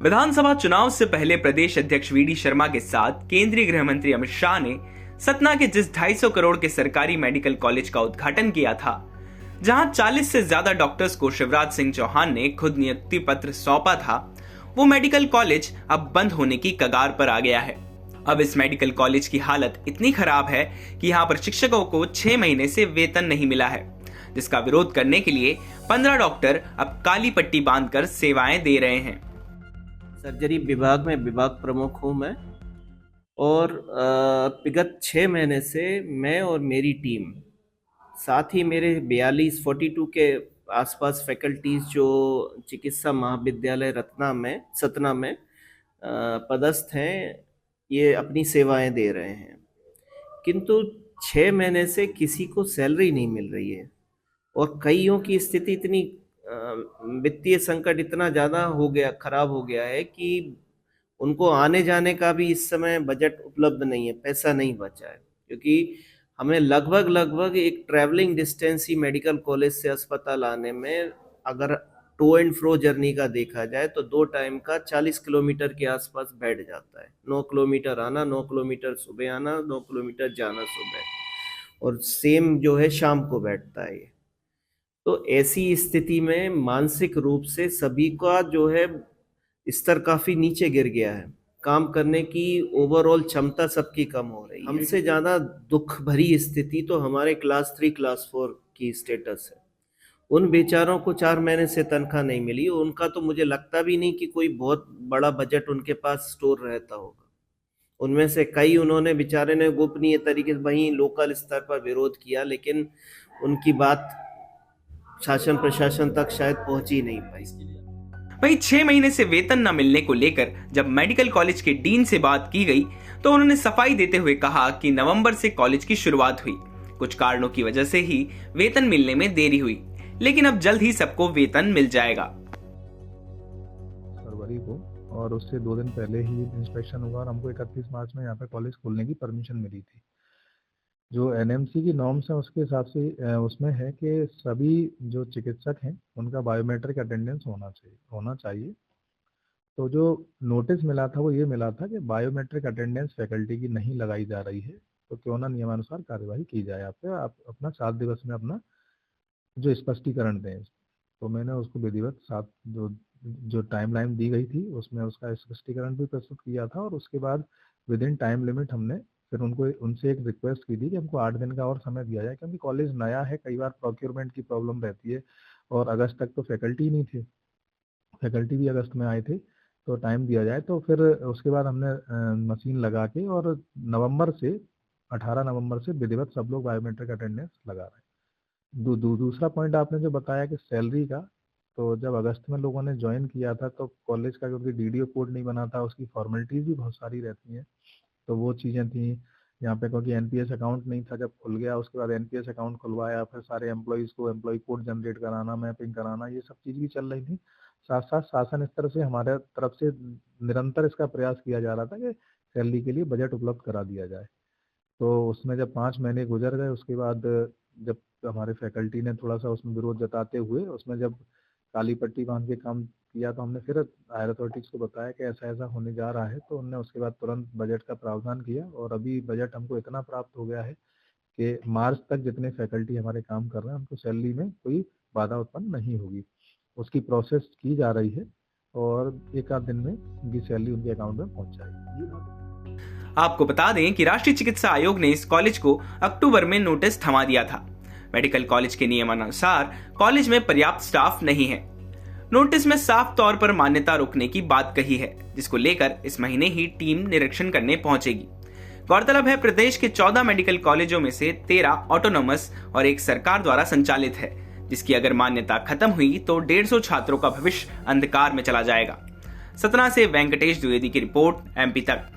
विधानसभा चुनाव से पहले प्रदेश अध्यक्ष वीडी शर्मा के साथ केंद्रीय गृह मंत्री अमित शाह ने सतना के जिस 250 करोड़ के सरकारी मेडिकल कॉलेज का उद्घाटन किया था, जहां 40 से ज्यादा डॉक्टर्स को शिवराज सिंह चौहान ने खुद नियुक्ति पत्र सौंपा था, वो मेडिकल कॉलेज अब बंद होने की कगार पर आ गया है। अब इस मेडिकल कॉलेज की हालत इतनी खराब है कि यहाँ पर शिक्षकों को 6 महीने से वेतन नहीं मिला है, जिसका विरोध करने के लिए 15 डॉक्टर अब काली पट्टी बांधकर सेवाएं दे रहे हैं। सर्जरी विभाग में विभाग प्रमुख हूँ मैं, और विगत 6 महीने से मैं और मेरी टीम, साथ ही मेरे 42 के आसपास फैकल्टीज जो चिकित्सा महाविद्यालय सतना में पदस्थ हैं, ये अपनी सेवाएं दे रहे हैं। किंतु 6 महीने से किसी को सैलरी नहीं मिल रही है, और कईयों की स्थिति इतनी वित्तीय संकट इतना ज़्यादा खराब हो गया है कि उनको आने जाने का भी इस समय बजट उपलब्ध नहीं है, पैसा नहीं बचा है, क्योंकि हमें लगभग एक ट्रैवलिंग डिस्टेंस ही मेडिकल कॉलेज से अस्पताल आने में, अगर टू एंड फ्रो जर्नी का देखा जाए तो 2 टाइम का 40 किलोमीटर के आसपास बैठ जाता है। 9 किलोमीटर आना, 9 किलोमीटर सुबह आना, 9 किलोमीटर जाना सुबह, और सेम जो है शाम को बैठता है। तो ऐसी स्थिति में मानसिक रूप से सभी का जो है स्तर काफ़ी नीचे गिर गया है। काम करने की ओवरऑल क्षमता सबकी कम हो रही है। हमसे ज़्यादा दुख भरी स्थिति तो हमारे क्लास 3 क्लास 4 की स्टेटस है। उन बेचारों को 4 महीने से तनख्वाह नहीं मिली। उनका तो मुझे लगता भी नहीं कि कोई बहुत बड़ा बजट उनके पास स्टोर रहता होगा। उनमें से कई उन्होंने बेचारे ने गोपनीय तरीके से वहीं लोकल स्तर पर विरोध किया, लेकिन उनकी बात शासन प्रशासन तक शायद पहुंच ही नहीं पाई। वहीं 6 महीने से वेतन न मिलने को लेकर जब मेडिकल कॉलेज के डीन से बात की गई तो उन्होंने सफाई देते हुए कहा कि नवंबर से कॉलेज की शुरुआत हुई, कुछ कारणों की वजह से ही वेतन मिलने में देरी हुई, लेकिन अब जल्द ही सबको वेतन मिल जाएगा। फरवरी को, और उससे 2 दिन पहले ही इंस्पेक्शन हुआ और हमको 31 मार्च में यहाँ पे कॉलेज खोलने की परमिशन मिली थी। जो एनएमसी की नॉर्म्स है उसके हिसाब से उसमें है कि सभी जो चिकित्सक हैं उनका बायोमेट्रिक अटेंडेंस होना चाहिए। तो जो नोटिस मिला था वो ये मिला था कि बायोमेट्रिक अटेंडेंस फैकल्टी की नहीं लगाई जा रही है, तो क्यों ना नियमानुसार कार्यवाही की जाए। आप अपना 7 दिवस में अपना जो स्पष्टीकरण दें। तो मैंने उसको विधिवत 7 जो टाइमलाइन दी गई थी उसमें उसका स्पष्टीकरण भी प्रस्तुत किया था, और उसके बाद विद इन टाइम लिमिट हमने फिर उनसे एक रिक्वेस्ट की थी कि हमको 8 दिन का और समय दिया जाए, क्योंकि कॉलेज नया है, कई बार प्रोक्योरमेंट की प्रॉब्लम रहती है, और अगस्त तक तो फैकल्टी नहीं थे, फैकल्टी भी अगस्त में आए थे, तो टाइम दिया जाए। तो फिर उसके बाद हमने मशीन लगा के, और 18 नवंबर से विधिवत सब लोग बायोमेट्रिक अटेंडेंस लगा रहे हैं। दूसरा पॉइंट आपने जो बताया कि सैलरी का, तो जब अगस्त में लोगों ने ज्वाइन किया था तो कॉलेज का क्योंकि डीडीओ कोड नहीं बना था, उसकी फॉर्मेलिटीज़ भी बहुत सारी रहती हैं, तो वो चीज़ें थी यहाँ पे। क्योंकि एनपीएस अकाउंट नहीं था, जब खुल गया उसके बाद एनपीएस अकाउंट खुलवाया, फिर सारे एम्प्लॉयज़ को एम्प्लॉय कोड जनरेट कराना, मैपिंग कराना, ये सब चीज़ भी चल रही थी। साथ साथ शासन स्तर से हमारे तरफ से निरंतर इसका प्रयास किया जा रहा था कि सैलरी के लिए बजट उपलब्ध करा दिया जाए। तो उसमें जब 5 महीने गुजर गए, उसके बाद जब हमारे फैकल्टी ने थोड़ा सा उसमें विरोध जताते हुए उसमें जब काली पट्टी बांध के काम किया, तो हमने फिर हायर अथॉरिटीज़ को बताया कि ऐसा ऐसा होने जा रहा है। तो उन्होंने उसके बाद तुरंत बजट का प्रावधान किया, और अभी बजट हमको इतना प्राप्त हो गया है कि मार्च तक जितने फैकल्टी हमारे काम कर रहे हैं उनको सैलरी में कोई बाधा उत्पन्न नहीं होगी। उसकी प्रोसेस की जा रही है, और 1 आध दिन में उनकी सैलरी उनके अकाउंट में पहुंच जाएगी। आपको बता दें कि राष्ट्रीय चिकित्सा आयोग ने इस कॉलेज को अक्टूबर में नोटिस थमा दिया था। मेडिकल कॉलेज के नियमानुसार कॉलेज में पर्याप्त स्टाफ नहीं है। नोटिस में साफ तौर पर मान्यता रोकने की बात कही है, जिसको लेकर इस महीने ही टीम निरीक्षण करने पहुंचेगी। गौरतलब है, प्रदेश के 14 मेडिकल कॉलेजों में से 13 ऑटोनोमस और 1 सरकार द्वारा संचालित है, जिसकी अगर मान्यता खत्म हुई तो 150 छात्रों का भविष्य अंधकार में चला जाएगा। सतना से वेंकटेश द्विवेदी की रिपोर्ट, MP तक।